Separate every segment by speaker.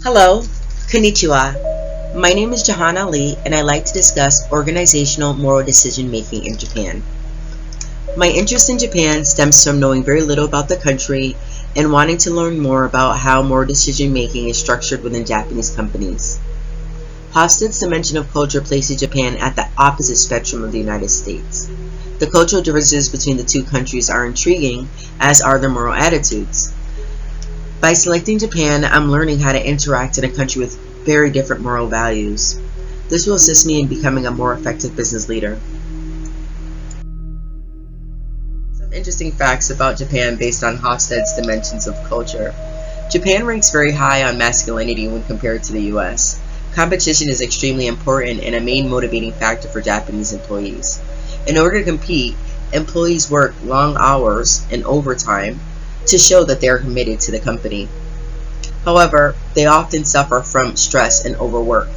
Speaker 1: Hello, konnichiwa. My name is Jahan Ali, and I like to discuss organizational moral decision making in Japan. My interest in Japan stems from knowing very little about the country and wanting to learn more about how moral decision making is structured within Japanese companies. Hofstede's dimension of culture places Japan at the opposite spectrum of the United States. The cultural differences between the two countries are intriguing, as are their moral attitudes. By selecting Japan, I'm learning how to interact in a country with very different moral values. This will assist me in becoming a more effective business leader. Some interesting facts about Japan based on Hofstede's dimensions of culture. Japan ranks very high on masculinity when compared to the US. Competition is extremely important and a main motivating factor for Japanese employees. In order to compete, employees work long hours and overtime to show that they are committed to the company. However, they often suffer from stress and overwork.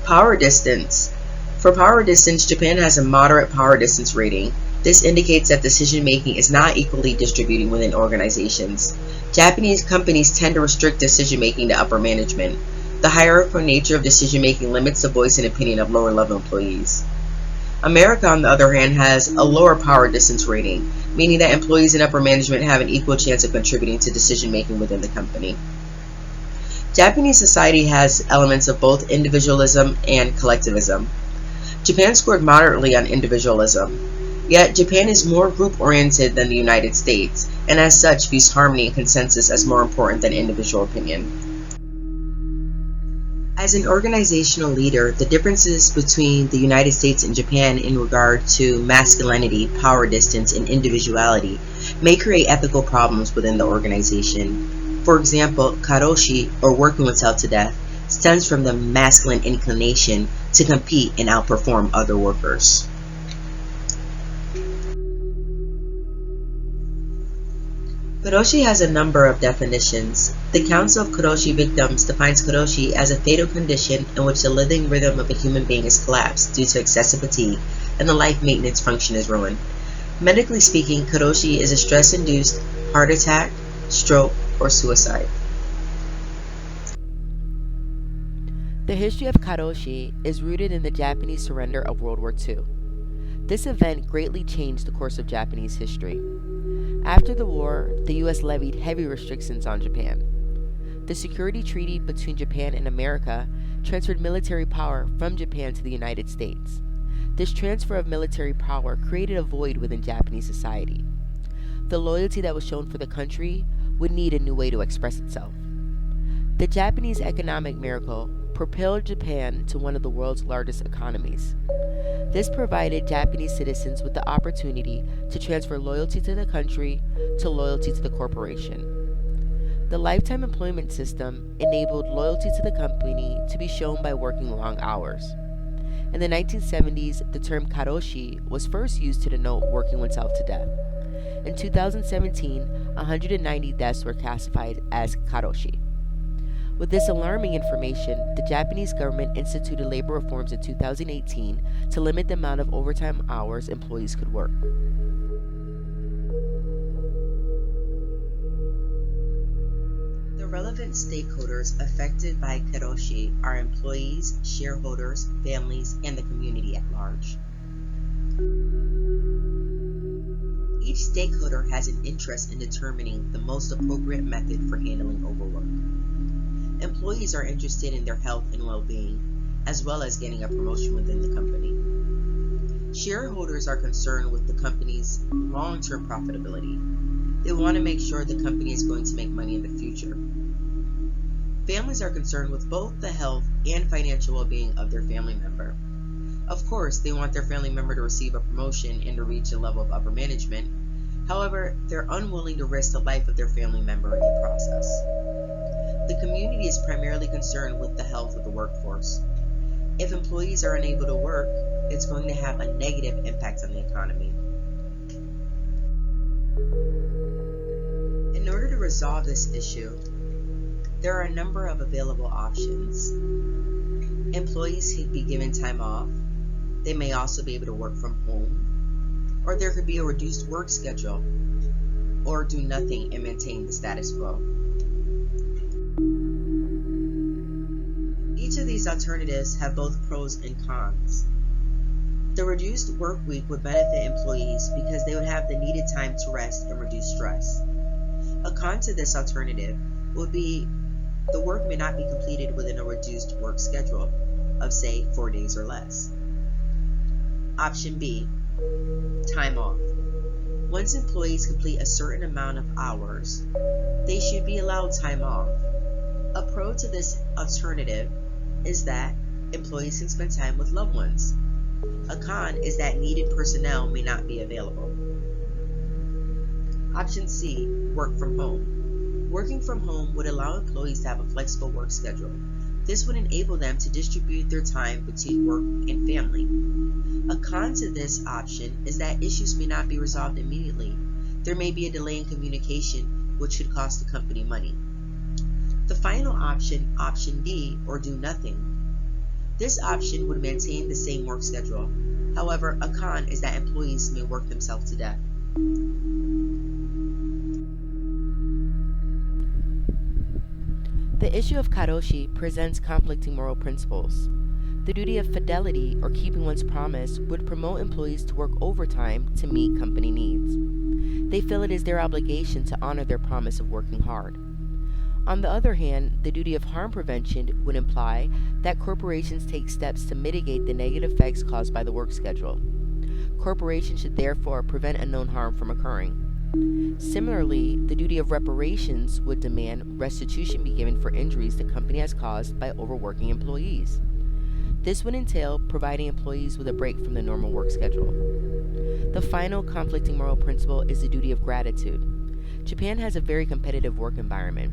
Speaker 1: Power distance. For power distance, Japan has a moderate power distance rating. This indicates that decision making is not equally distributed within organizations. Japanese companies tend to restrict decision making to upper management. The hierarchical nature of decision making limits the voice and opinion of lower level employees. America, on the other hand, has a lower power distance rating, meaning that employees in upper management have an equal chance of contributing to decision making within the company. Japanese society has elements of both individualism and collectivism. Japan scored moderately on individualism, yet Japan is more group oriented than the United States, and as such views harmony and consensus as more important than individual opinion. As an organizational leader, the differences between the United States and Japan in regard to masculinity, power distance, and individuality may create ethical problems within the organization. For example, karoshi, or working oneself to death, stems from the masculine inclination to compete and outperform other workers. Karoshi has a number of definitions. The Council of Karoshi Victims defines karoshi as a fatal condition in which the living rhythm of a human being is collapsed due to excessive fatigue and the life maintenance function is ruined. Medically speaking, karoshi is a stress-induced heart attack, stroke, or suicide.
Speaker 2: The history of karoshi is rooted in the Japanese surrender of World War II. This event greatly changed the course of Japanese history. After the war, the US levied heavy restrictions on Japan. The security treaty between Japan and America transferred military power from Japan to the United States. This transfer of military power created a void within Japanese society. The loyalty that was shown for the country would need a new way to express itself. The Japanese economic miracle propelled Japan to one of the world's largest economies. This provided Japanese citizens with the opportunity to transfer loyalty to the country to loyalty to the corporation. The lifetime employment system enabled loyalty to the company to be shown by working long hours. In the 1970s, the term karoshi was first used to denote working oneself to death. In 2017, 190 deaths were classified as karoshi. With this alarming information, the Japanese government instituted labor reforms in 2018 to limit the amount of overtime hours employees could work.
Speaker 1: The relevant stakeholders affected by karoshi are employees, shareholders, families, and the community at large. Each stakeholder has an interest in determining the most appropriate method for handling overwork. Employees are interested in their health and well-being, as well as getting a promotion within the company. Shareholders are concerned with the company's long-term profitability. They want to make sure the company is going to make money in the future. Families are concerned with both the health and financial well-being of their family member. Of course, they want their family member to receive a promotion and to reach a level of upper management. However, they're unwilling to risk the life of their family member in the process. The community is primarily concerned with the health of the workforce. If employees are unable to work, it's going to have a negative impact on the economy. In order to resolve this issue, there are a number of available options. Employees could be given time off. They may also be able to work from home, or there could be a reduced work schedule, or do nothing and maintain the status quo. Each of these alternatives have both pros and cons. The reduced work week would benefit employees because they would have the needed time to rest and reduce stress. A con to this alternative would be the work may not be completed within a reduced work schedule of, say, 4 days or less. Option B, time off. Once employees complete a certain amount of hours, they should be allowed time off. A pro to this alternative is that employees can spend time with loved ones. A con is that needed personnel may not be available. Option C, work from home. Working from home would allow employees to have a flexible work schedule. This would enable them to distribute their time between work and family. A con to this option is that issues may not be resolved immediately. There may be a delay in communication, which could cost the company money. The final option, option D, or do nothing. This option would maintain the same work schedule. However, a con is that employees may work themselves to death.
Speaker 2: The issue of karoshi presents conflicting moral principles. The duty of fidelity, or keeping one's promise, would promote employees to work overtime to meet company needs. They feel it is their obligation to honor their promise of working hard. On the other hand, the duty of harm prevention would imply that corporations take steps to mitigate the negative effects caused by the work schedule. Corporations should therefore prevent unknown harm from occurring. Similarly, the duty of reparations would demand restitution be given for injuries the company has caused by overworking employees. This would entail providing employees with a break from the normal work schedule. The final conflicting moral principle is the duty of gratitude. Japan has a very competitive work environment.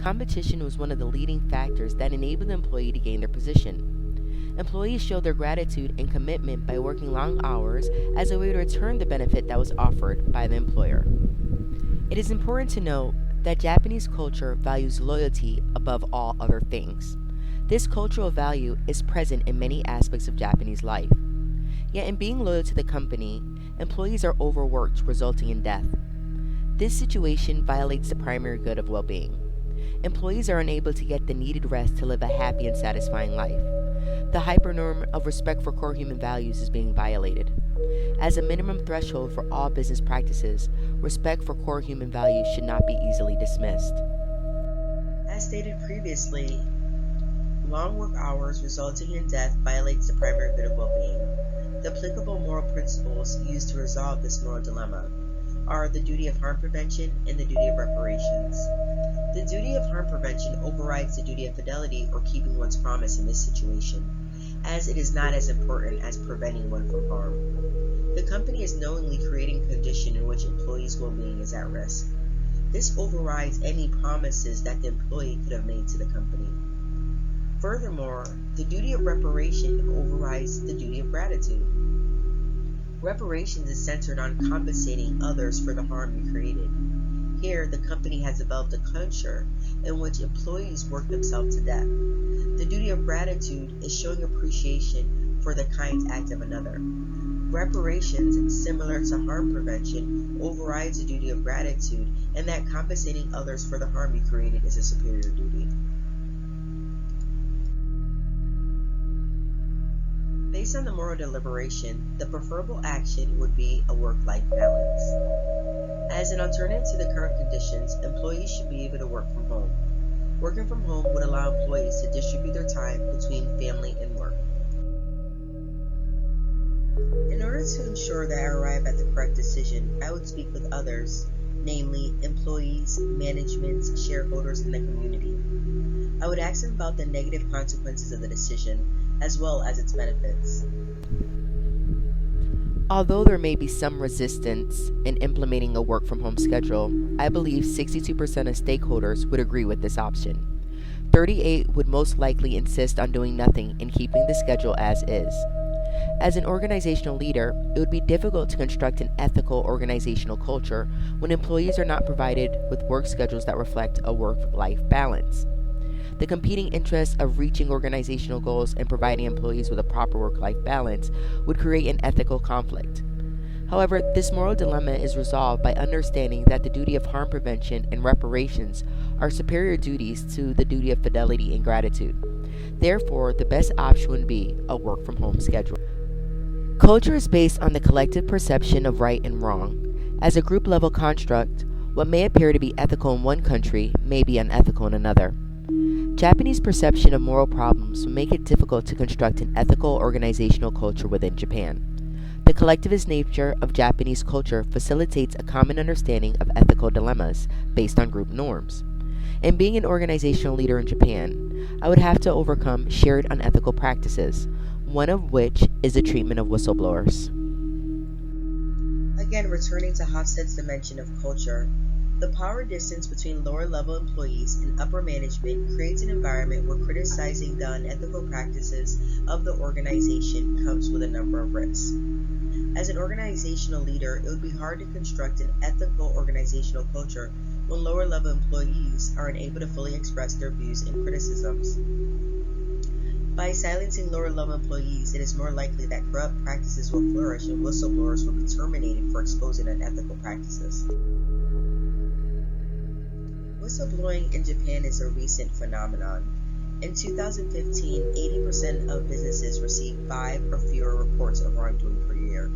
Speaker 2: Competition was one of the leading factors that enabled the employee to gain their position. Employees show their gratitude and commitment by working long hours as a way to return the benefit that was offered by the employer. It is important to note that Japanese culture values loyalty above all other things. This cultural value is present in many aspects of Japanese life. Yet in being loyal to the company, employees are overworked, resulting in death. This situation violates the primary good of well-being. Employees are unable to get the needed rest to live a happy and satisfying life. The hypernorm of respect for core human values is being violated. As a minimum threshold for all business practices, respect for core human values should not be easily dismissed.
Speaker 1: As stated previously, long work hours resulting in death violates the primary good of well-being. The applicable moral principles used to resolve this moral dilemma are the duty of harm prevention and the duty of reparations. The duty of harm prevention overrides the duty of fidelity or keeping one's promise in this situation, as it is not as important as preventing one from harm. The company is knowingly creating a condition in which employees' well-being is at risk. This overrides any promises that the employee could have made to the company. Furthermore, the duty of reparation overrides the duty of gratitude. Reparations is centered on compensating others for the harm you created. Here, the company has developed a culture in which employees work themselves to death. The duty of gratitude is showing appreciation for the kind act of another. Reparations, similar to harm prevention, overrides the duty of gratitude, and that compensating others for the harm you created is a superior duty. Based on the moral deliberation, the preferable action would be a work-life balance. As an alternative to the current conditions, employees should be able to work from home. Working from home would allow employees to distribute their time between family and work. In order to ensure that I arrive at the correct decision, I would speak with others, namely employees, management, shareholders, and the community. I would ask them about the negative consequences of the decision, as well as its benefits.
Speaker 2: Although there may be some resistance in implementing a work-from-home schedule, I believe 62% of stakeholders would agree with this option. 38% would most likely insist on doing nothing and keeping the schedule as is. As an organizational leader, it would be difficult to construct an ethical organizational culture when employees are not provided with work schedules that reflect a work-life balance. The competing interests of reaching organizational goals and providing employees with a proper work-life balance would create an ethical conflict. However, this moral dilemma is resolved by understanding that the duty of harm prevention and reparations are superior duties to the duty of fidelity and gratitude. Therefore, the best option would be a work from home schedule. Culture is based on the collective perception of right and wrong. As a group level construct, what may appear to be ethical in one country may be unethical in another. Japanese perception of moral problems will make it difficult to construct an ethical organizational culture within Japan. The collectivist nature of Japanese culture facilitates a common understanding of ethical dilemmas based on group norms. In being an organizational leader in Japan, I would have to overcome shared unethical practices, one of which is the treatment of whistleblowers.
Speaker 1: Again, returning to Hofstede's dimension of culture, the power distance between lower-level employees and upper management creates an environment where criticizing the unethical practices of the organization comes with a number of risks. As an organizational leader, it would be hard to construct an ethical organizational culture when lower-level employees are unable to fully express their views and criticisms. By silencing lower-level employees, it is more likely that corrupt practices will flourish and whistleblowers will be terminated for exposing unethical practices. Whistleblowing in Japan is a recent phenomenon. In 2015, 80% of businesses received 5 or fewer reports of wrongdoing per year.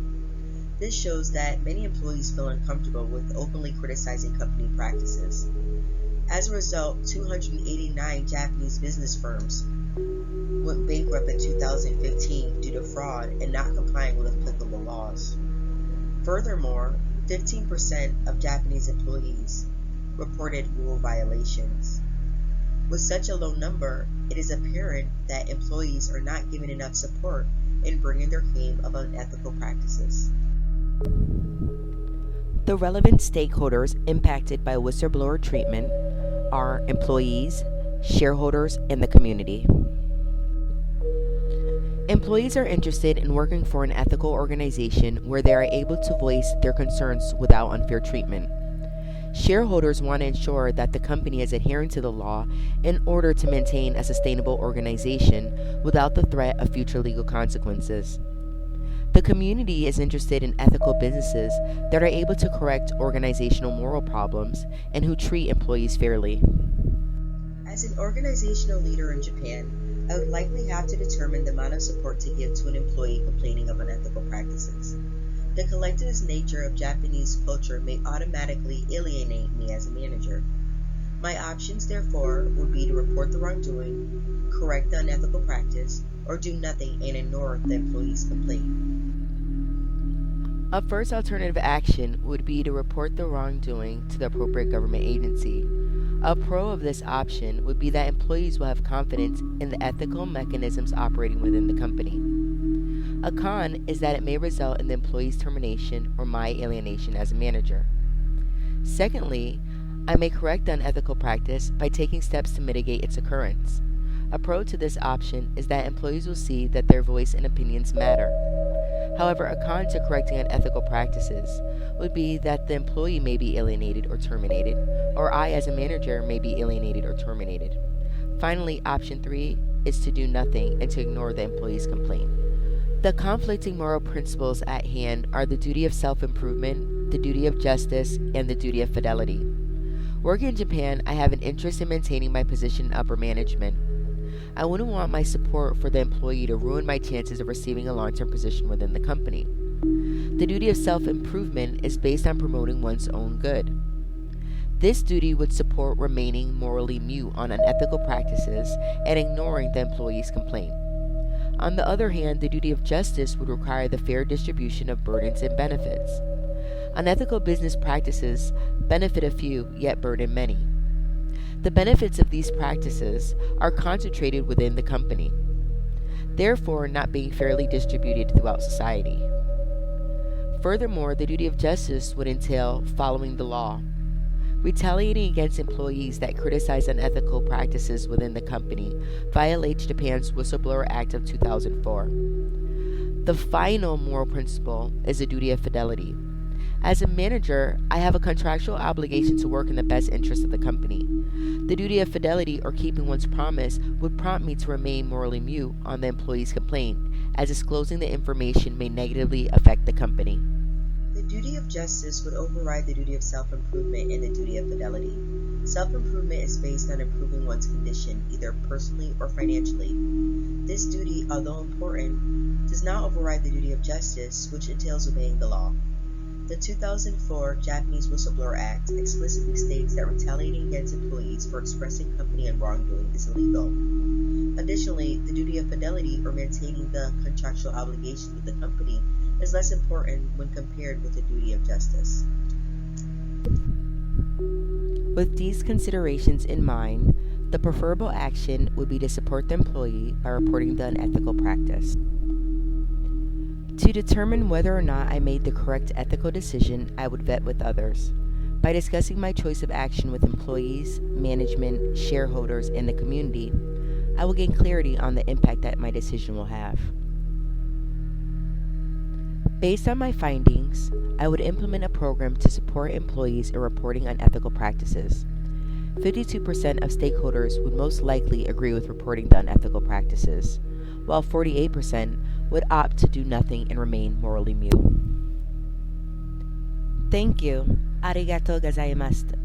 Speaker 1: This shows that many employees feel uncomfortable with openly criticizing company practices. As a result, 289 Japanese business firms went bankrupt in 2015 due to fraud and not complying with applicable laws. Furthermore, 15% of Japanese employees reported rule violations. With such a low number, it is apparent that employees are not given enough support in bringing their claim of unethical practices.
Speaker 2: The relevant stakeholders impacted by whistleblower treatment are employees, shareholders, and the community. Employees are interested in working for an ethical organization where they are able to voice their concerns without unfair treatment. Shareholders want to ensure that the company is adhering to the law in order to maintain a sustainable organization without the threat of future legal consequences. The community is interested in ethical businesses that are able to correct organizational moral problems and who treat employees fairly.
Speaker 1: As an organizational leader in Japan, I would likely have to determine the amount of support to give to an employee complaining of unethical practices. The collectivist nature of Japanese culture may automatically alienate me as a manager. My options, therefore, would be to report the wrongdoing, correct the unethical practice, or do nothing and ignore the employee's complaint.
Speaker 2: A first alternative action would be to report the wrongdoing to the appropriate government agency. A pro of this option would be that employees will have confidence in the ethical mechanisms operating within the company. A con is that it may result in the employee's termination or my alienation as a manager. Secondly, I may correct the unethical practice by taking steps to mitigate its occurrence. A pro to this option is that employees will see that their voice and opinions matter. However, a con to correcting unethical practices would be that the employee may be alienated or terminated, or I as a manager may be alienated or terminated. Finally, option 3 is to do nothing and to ignore the employee's complaint. The conflicting moral principles at hand are the duty of self-improvement, the duty of justice, and the duty of fidelity. Working in Japan, I have an interest in maintaining my position in upper management. I wouldn't want my support for the employee to ruin my chances of receiving a long-term position within the company. The duty of self-improvement is based on promoting one's own good. This duty would support remaining morally mute on unethical practices and ignoring the employee's complaint. On the other hand, the duty of justice would require the fair distribution of burdens and benefits. Unethical business practices benefit a few, yet burden many. The benefits of these practices are concentrated within the company, therefore not being fairly distributed throughout society. Furthermore, the duty of justice would entail following the law. Retaliating against employees that criticize unethical practices within the company violates Japan's Whistleblower Act of 2004. The final moral principle is the duty of fidelity. As a manager, I have a contractual obligation to work in the best interest of the company. The duty of fidelity, or keeping one's promise, would prompt me to remain morally mute on the employee's complaint, as disclosing the information may negatively affect the company.
Speaker 1: The duty of justice would override the duty of self-improvement and the duty of fidelity. Self-improvement is based on improving one's condition, either personally or financially. This duty, although important, does not override the duty of justice, which entails obeying the law. The 2004 Japanese Whistleblower Act explicitly states that retaliating against employees for expressing company and wrongdoing is illegal. Additionally, the duty of fidelity, or maintaining the contractual obligations with the company, is less important when compared with the duty of justice.
Speaker 2: With these considerations in mind, the preferable action would be to support the employee by reporting the unethical practice. To determine whether or not I made the correct ethical decision, I would vet with others. By discussing my choice of action with employees, management, shareholders, and the community, I will gain clarity on the impact that my decision will have. Based on my findings, I would implement a program to support employees in reporting unethical practices. 52% of stakeholders would most likely agree with reporting the unethical practices, while 48% would opt to do nothing and remain morally mute. Thank you. Arigatou gozaimasu.